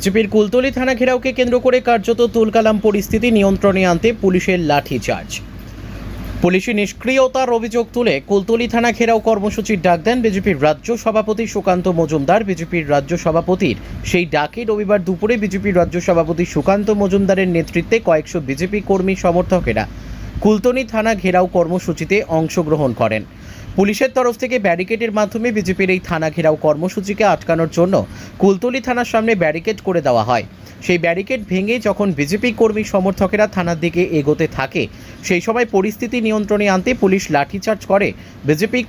বিজেপির কুলতলি থানা ঘেরাওকে কেন্দ্র করে কার্যত তুলকালাম পরিস্থিতি নিয়ন্ত্রণে আনতে পুলিশের লাঠিচার্জ। পুলিশি নিষ্ক্রিয়তার অভিযোগ তুলে কুলতলি থানা ঘেরাও কর্মসূচির ডাক দেন বিজেপির রাজ্য সভাপতি সুকান্ত মজুমদার। বিজেপির রাজ্য সভাপতির সেই ডাকে রবিবার দুপুরে বিজেপির রাজ্য সভাপতি সুকান্ত মজুমদারের নেতৃত্বে কয়েকশো বিজেপি কর্মী সমর্থকেরা কুলতলি থানা ঘেরাও কর্মসূচিতে অংশগ্রহণ করেন। পুলিশের তরফ থেকে ব্যারিকেডের মাধ্যমে বিজেপির এই থানা ঘেরাও কর্মসূচিকে আটকানোর জন্য কুলতলি থানার সামনে ব্যারিকেড করে দেওয়া হয়। সেই ব্যারিকেড ভেঙে যখন বিজেপি কর্মী সমর্থকেরা থানার দিকে এগোতে থাকে, সেই সময় পরিস্থিতি নিয়ন্ত্রণে আনতে পুলিশ লাঠিচার্জ করে বিজেপি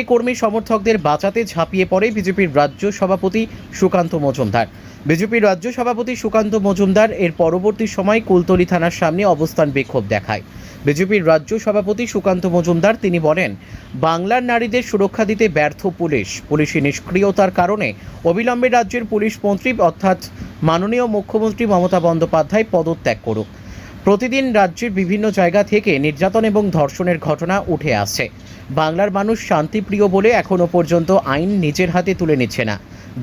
কর্মী সমর্থকদের বাঁচাতে ঝাঁপিয়ে পড়ে বিজেপির রাজ্য সভাপতি সুকান্ত মজুমদার। বিজেপির রাজ্য সভাপতি সুকান্ত মজুমদার এর পরবর্তী সময় কুলতলি থানার সামনে অবস্থান বিক্ষোভ দেখায়। বিজেপির রাজ্য সভাপতি সুকান্ত মজুমদার তিনি বলেন, বাংলার নারীদের সুরক্ষা দিতে ব্যর্থ পুলিশি নিষ্ক্রিয়তার কারণে অবিলম্বে রাজ্যের পুলিশ মন্ত্রী অর্থাৎ মাননীয় মুখ্যমন্ত্রী মমতা বন্দ্যোপাধ্যায় পদত্যাগ করুক। প্রতিদিন রাজ্যের বিভিন্ন জায়গা থেকে নির্যাতন এবং ধর্ষণের ঘটনা উঠে আসছে। বাংলার মানুষ শান্তিপ্রিয় বলে এখনও পর্যন্ত আইন নিজের হাতে তুলে নিচ্ছে না।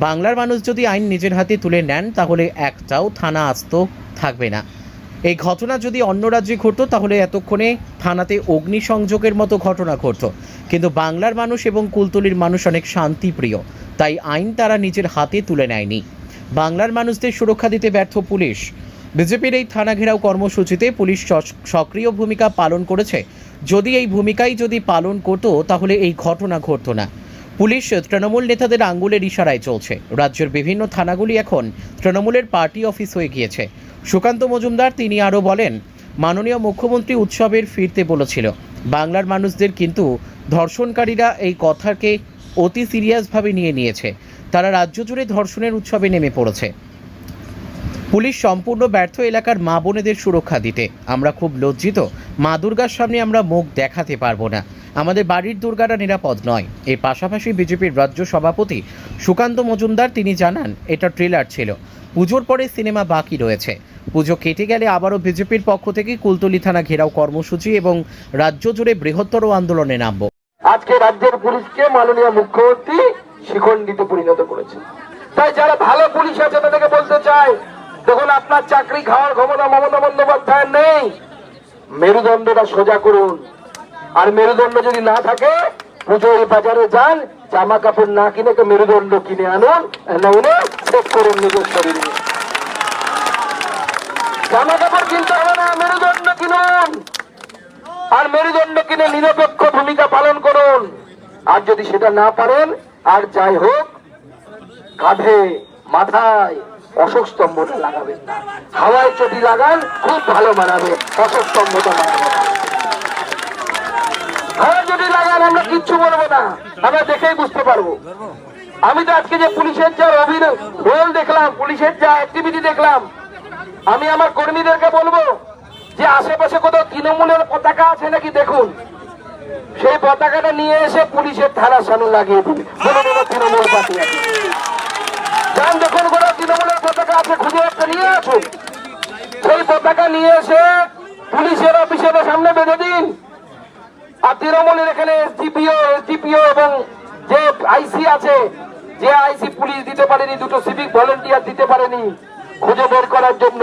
বাংলার মানুষ যদি আইন নিজের হাতে তুলে নেন তাহলে একটাও থানা আস্ত থাকবে না। এই ঘটনা যদি অন্য রাজ্যে ঘটতো তাহলে এতক্ষণে থানাতে অগ্নিসংযোগের মতো ঘটনা ঘটতো। কিন্তু বাংলার মানুষ এবং কুলতলির মানুষ অনেক শান্তিপ্রিয়, তাই আইন তারা নিজের হাতে তুলে নেয়নি। বাংলার মানুষদের সুরক্ষা দিতে ব্যর্থ পুলিশ। বিজেপির এই থানা ঘেরাও কর্মসূচিতে পুলিশ সক্রিয় ভূমিকা পালন করেছে। যদি এই ভূমিকাই পালন করতো তাহলে এই ঘটনা ঘটতো না। পুলিশ তৃণমূল নেতাদের আঙ্গুলের ইশারায় চলছে। রাজ্যের বিভিন্ন থানাগুলি এখন তৃণমূলের পার্টি অফিস হয়ে গিয়েছে। সুকান্ত মজুমদার তিনি আরও বলেন, মাননীয় মুখ্যমন্ত্রী উৎসবের ফিরতে বলেছিল বাংলার মানুষদের, কিন্তু ধর্ষণকারীরা এই কথাকে অতি সিরিয়াসভাবে নিয়েছে। তারা রাজ্য জুড়ে ধর্ষণের উৎসবে নেমে পড়েছে। পুলিশ সম্পূর্ণ ব্যর্থ এলাকার মা বোনেদের সুরক্ষা দিতে। আমরা খুব লজ্জিত। মা দুর্গার সামনে আমরা মুখ দেখাতে পারবো না। আমাদের বাড়ির দুর্গারা নিরাপদ নয়। এর পাশাপাশি বিজেপির রাজ্য সভাপতি সুকান্ত মজুমদার তিনি জানান, এটা ট্রেলার ছিল, পুজোর পরে সিনেমা বাকি রয়েছে। পুজো কেটে গেলে আবারও বিজেপির পক্ষ থেকে কুলতলি থানা ঘেরাও কর্মসূচি এবং রাজ্য জুড়ে বৃহত্তর আন্দোলনে নামব। আজকে রাজ্যের পুলিশকে মাননীয় মুখ্যমন্ত্রী শিখণ্ডীতে পরিণত করেছে। তাই যারা ভালো পুলিশ আছে তাদেরকে বলতে চাই, দেখুন আপনার চাকরি খাওয়ার ক্ষমতা মমতা বন্দ্যোপাধ্যায়ের নেই। মেরুদণ্ডটা সোজা করুন। আর মেরুদণ্ড যদি না থাকে, পুজোর বাজারে যান, জামা কাপড় না কিনে মেরুদণ্ড কিনে আনুন, এনে চেক করুন নিজের শরীরে। জামা কাপড় কিনতে হবে না, মেরুদণ্ড কিনুন। আর মেরুদণ্ড কিনে নিরপেক্ষ ভূমিকা পালন করুন। আর যদি সেটা না পারেন, আর যাই হোক, কাঁধে মাথায় অশোক স্তম্ভটা লাগাবেন না। হাওয়ায় চটি লাগান, খুব ভালো মানাবে। অশোক স্তম্ভটা মানাবে, হাওয়ায় চটি লাগান, আমরা কিচ্ছু বলবো না, আমরা দেখেই বুঝতে পারবো। আমি তো আজকে যে পুলিশের যা রোল দেখলাম, পুলিশের যা অ্যাক্টিভিটি দেখলাম, আমি আমার কর্মীদেরকে বলবো যে আশেপাশে কোথাও তৃণমূলের পতাকা আছে নাকি দেখুন। সেই পতাকাটা নিয়ে এসে পুলিশের থানার সামনে লাগিয়ে দিন। তৃণমূল পার্টি আছে, যান দেখুন কোথাও তৃণমূলের পতাকা আছে, খুঁজে একটা নিয়ে আসুন। সেই পতাকা নিয়ে এসে পুলিশের অফিসের সামনে বেঁধে দিন। আর তৃণমূলের এখানে এসডিপিও এবং যে আইসি আছে, যে আইসি পুলিশ দিতে পারেনি, দুটো সিভিক ভলেন্টিয়ার দিতে পারেনি খুঁজে বের করার জন্য,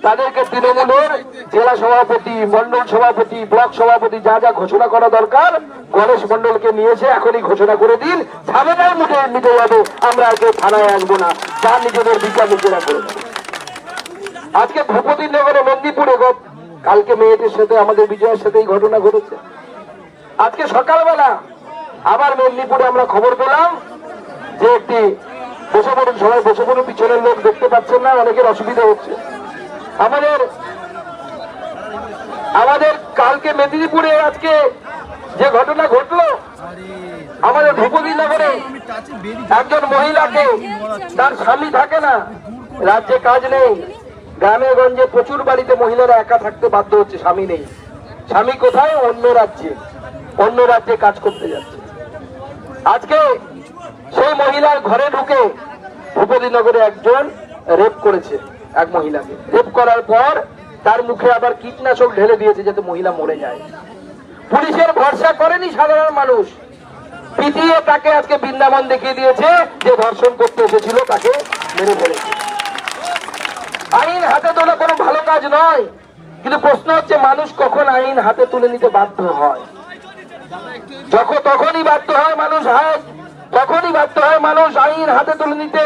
তাদেরকে তৃণমূলের জেলা সভাপতি, মন্ডল সভাপতি, ব্লক সভাপতি যা যা ঘোষণা করা দরকার, গণেশ মন্ডলকে নিয়েছে এখনই ঘোষণা করে দিন। ঝামেলার মিটে যাবে, আমরা আজকে থানায় আসবো না, যা নিজেদের বিচার নিজেরা করে দেবে। আজকে ভূপতিনগরে, মেদিনীপুরে কালকে মেয়েটির সাথে, আমাদের বিজয়ের সাথে এই ঘটনা ঘটেছে। আজকে সকালবেলা আবার মেদিনীপুরে আমরা খবর পেলাম যে একটি, বসে পড়ুন সবাই, বসে পড়ুন, পিছনের লোক দেখতে পাচ্ছেন না, অনেকের অসুবিধা হচ্ছে। আমাদের কালকে মেদিনীপুরে আজকে যে ঘটনা ঘটলো, আমাদের ভূপতিনগরে একজন মহিলাকে, তার স্বামী থাকে না, রাজ্যে কাজ নেই, গ্রামে গঞ্জে প্রচুর বাড়িতে মহিলারা একা থাকতে বাধ্য হচ্ছে, স্বামী নেই। স্বামী কোথায়? অন্য রাজ্যে কাজ করতে যাচ্ছে। আজকে সেই মহিলার ঘরে ঢুকে ভূপতিনগরে একজন রেপ করেছে এক মহিলাকে। রেপ করার পর তার মুখে আবার কীটনাশক ঢেলে দিয়েছে যাতে মহিলা মরে যায়। পুলিশের ভরসা করেনি সাধারণ মানুষ, পিটিয়ে তাকে আজকে বৃন্দাবন দেখিয়ে দিয়েছে যে ধর্ষণ করতে এসেছিল তাকে মেরে ফেলেছে। আইন হাতে তোলা কোনো ভালো কাজ নয়, কিন্তু প্রশ্ন হচ্ছে মানুষ কখন আইন হাতে তুলে নিতে বাধ্য হয়? তখনই বাধ্য হয় মানুষ তখনই বাধ্য হয় মানুষ আইন হাতে তুলে নিতে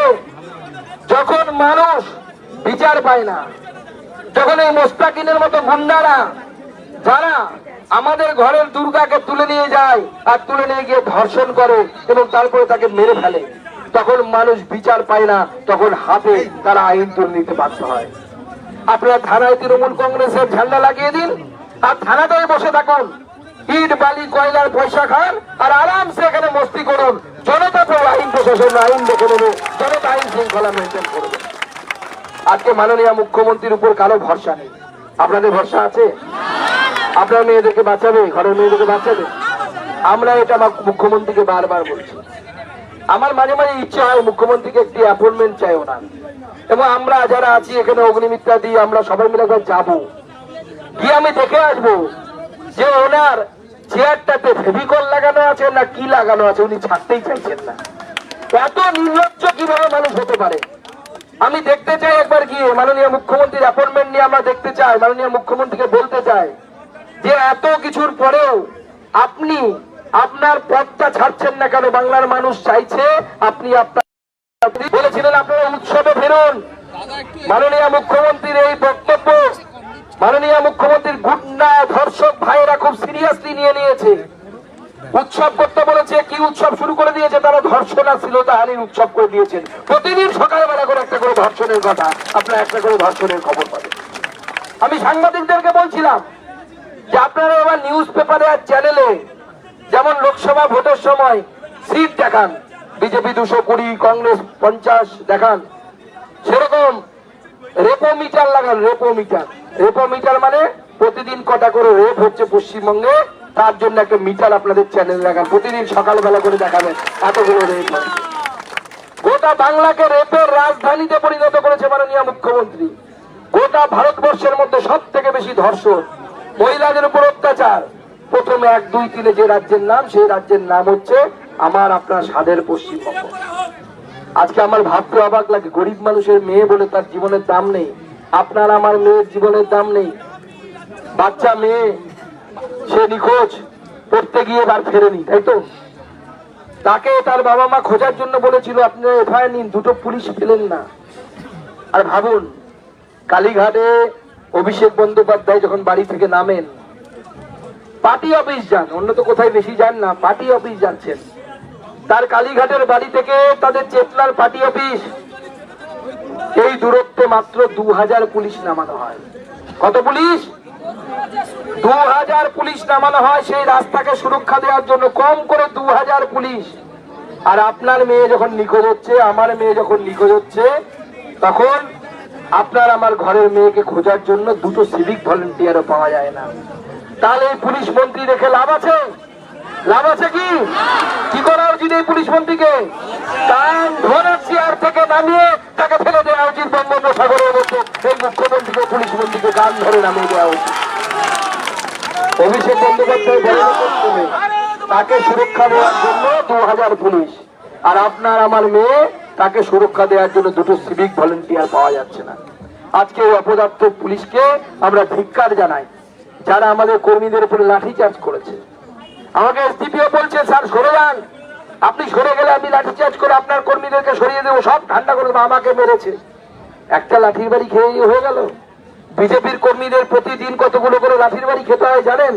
যখন মানুষ বিচার পায় না, যখন এই মোস্তাকিনের মতো গুন্ডারা যারা আমাদের ঘরের দুর্গাকে তুলে নিয়ে যায় আর তুলে নিয়ে গিয়ে ধর্ষণ করে এবং তারপরে তাকে মেরে ফেলে, তখন মানুষ বিচার পায় না, তখন হাতে তারা আইন তুলে নিতে বাধ্য হয়। আপনারা থানায় তৃণমূল কংগ্রেসের ঝান্ডা লাগিয়ে দিন আর থানাটায় বসে থাকুন, ইট বালি কয়লার পয়সা খান আর আরামসে এখানে মস্তি করুন। জনতা তো আইন প্রশাসন আইন দেখে নেবে, জনতা আইন শৃঙ্খলা মেনটেন করবে। আজকে মাননীয় মুখ্যমন্ত্রীর উপর কারো ভরসা নেই। আপনাদের ভরসা আছে? আপনার মেয়েদেরকে বাঁচাবে, ঘরের মেয়েদেরকে বাঁচাবে? আমরা এটা মুখ্যমন্ত্রীকে বারবার বলছি। আমার মাঝে মাঝে ইচ্ছা হয় মুখ্যমন্ত্রীকে একটি অ্যাপয়েন্টমেন্ট চাই ওনার, এবং আমরা যারা আছি এখানে অগ্নিমিত্রা দিয়ে আমরা সবাই মিলে একবার যাবো, গিয়ে আমি দেখে আসবো যে ওনার চেয়ারটাতে ফেভিকল লাগানো আছে না কি লাগানো আছে, উনি ছাড়তেই চাইছেন না। এত নির্লজ্জ কিভাবে মানুষ হতে পারে? আমি দেখতে চাই একবার গিয়ে মাননীয় মুখ্যমন্ত্রীর অ্যাপয়েন্টমেন্ট নিয়ে আমরা দেখতে চাই, মাননীয় মুখ্যমন্ত্রীকে বলতে চাই যে এত কিছুর পরেও আপনি আপনার পদটা ছাড়ছেন না কেন? বাংলার মানুষ চাইছে আপনি আপনার বলেছিলেন আপনারা উৎসবে ফেরুন। মাননীয় মুখ্যমন্ত্রীর এই বক্তব্য মাননীয় মুখ্যমন্ত্রীর গুন্ডা ধর্ষক ভাইয়েরা খুব সিরিয়াসলি নিয়ে নিয়েছে। উৎসব করতে বলেছে, কি উৎসব শুরু করে দিয়েছে তারা? ধর্ষণ আর শ্লীলতাহানির উৎসব করে দিয়েছেন। প্রতিদিন সকালবেলা করে একটা করে ধর্ষণের কথা, আপনারা একটা করে ধর্ষণের খবর পাবেন। আমি সাংবাদিকদেরকে বলছিলাম যে আপনারা এবার নিউজ পেপারে আর চ্যানেলে যেমন লোকসভা ভোটের সময় সিট দেখান, বিজেপি 220, কংগ্রেস 50 দেখান, সেরকম রেপো মিটার লাগান। রেপো মিটার মানে প্রতিদিন কটা করে রেপ হচ্ছে পশ্চিমবঙ্গে, তার জন্য একটা মিটার আপনাদের চ্যানেল লাগান, প্রতিদিন সকালবেলা করে দেখাবেন এতগুলো রেপ হচ্ছে। গোটা বাংলাকে রেপের রাজধানীতে পরিণত করেছে মাননীয় মুখ্যমন্ত্রী। গোটা ভারতবর্ষের মধ্যে সব থেকে বেশি ধর্ষণ, মহিলাদের উপর অত্যাচার, প্রথমে 1, 2, 3 যে রাজ্যের নাম, সেই রাজ্যের নাম হচ্ছে আমার আপনার স্বাদের পশ্চিমবঙ্গ। আজকে আমার ভাবতে অবাক লাগে, গরিব মানুষের মেয়ে বলে তার জীবনের দাম নেই। আপনার আমার মেয়ের জীবনের দাম নেই। বাচ্চা মেয়ে, সে নিখোঁজ, পড়তে গিয়ে আর ফেরেনি, তাই তো? তাকে তার বাবা মা খোঁজার জন্য বলেছিল আপনারা এফআইআর নিন, 2টো পুলিশ পেলেন না। আর ভাবুন, কালীঘাটে অভিষেক বন্দ্যোপাধ্যায় যখন বাড়ি থেকে নামেন, পার্টি অফিস যান, অন্য তো কোথায় বেশি যান না, পার্টি অফিস যাচ্ছেন, তার কালীঘাটের বাড়ি থেকে তাদের চেতনার পার্টি অফিস, এই দূরত্বে মাত্র 2000 পুলিশ নামানো হয়। কত পুলিশ? 2000 পুলিশ নামানো হয় সেই রাস্তাকে সুরক্ষা দেওয়ার জন্য, কম করে 2000 পুলিশ। আর আপনার মেয়ে যখন নিখোঁজ হচ্ছে, আমার মেয়ে যখন নিখোঁজ হচ্ছে, তখন আপনার আমার ঘরের মেয়েকে খোঁজার জন্য 2টো সিভিক ভলেন্টিয়ারও পাওয়া যায় না। তাহলে এই পুলিশ মন্ত্রী রেখে লাভ আছে? লাভ আছে কি? কি করা উচিত এই পুলিশ মন্ত্রীকে? কান ধরে চেয়ার থেকে নামিয়ে তাকে ফেলে দেওয়া উচিত বঙ্গোপসাগরের মধ্যে। এই মুখ্যমন্ত্রীকে, পুলিশ মন্ত্রীকে কান ধরে নামিয়ে দেওয়া উচিত। অভিষেক বন্দ্যোপাধ্যায় বলে তাকে সুরক্ষা দেওয়ার জন্য 2000 পুলিশ, আর আপনার আমার মেয়ে তাকে সুরক্ষা দেওয়ার জন্য 2টো সিভিক ভলেন্টিয়ার পাওয়া যাচ্ছে না। আজকে এই অপদার্থ পুলিশকে আমরা ধিক্কার জানাই, যারা আমাদের কর্মীদের উপরে লাঠিচার্জ করেছে। আমাকে এসডিপিও বলছে, স্যার সরে যান, আপনি সরে গেলে আমি লাঠিচার্জ করে আপনার কর্মীদেরকে সরিয়ে দেবো, সব ঠান্ডা করে দেবো। আমাকে মেরেছে, একটা লাঠির বাড়ি খেয়ে হয়ে গেল। বিজেপির কর্মীদের প্রতিদিন কতগুলো করে লাঠির বাড়ি খেতে হয় জানেন?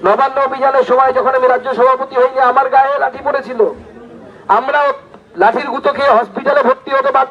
নবান্ন অভিযানের সময় যখন আমি রাজ্য সভাপতি হইনি, আমার গায়ে লাঠি পড়েছিল, আমরাও লাঠির গুঁতো খেয়ে হসপিটালে ভর্তি হতে বাধ্য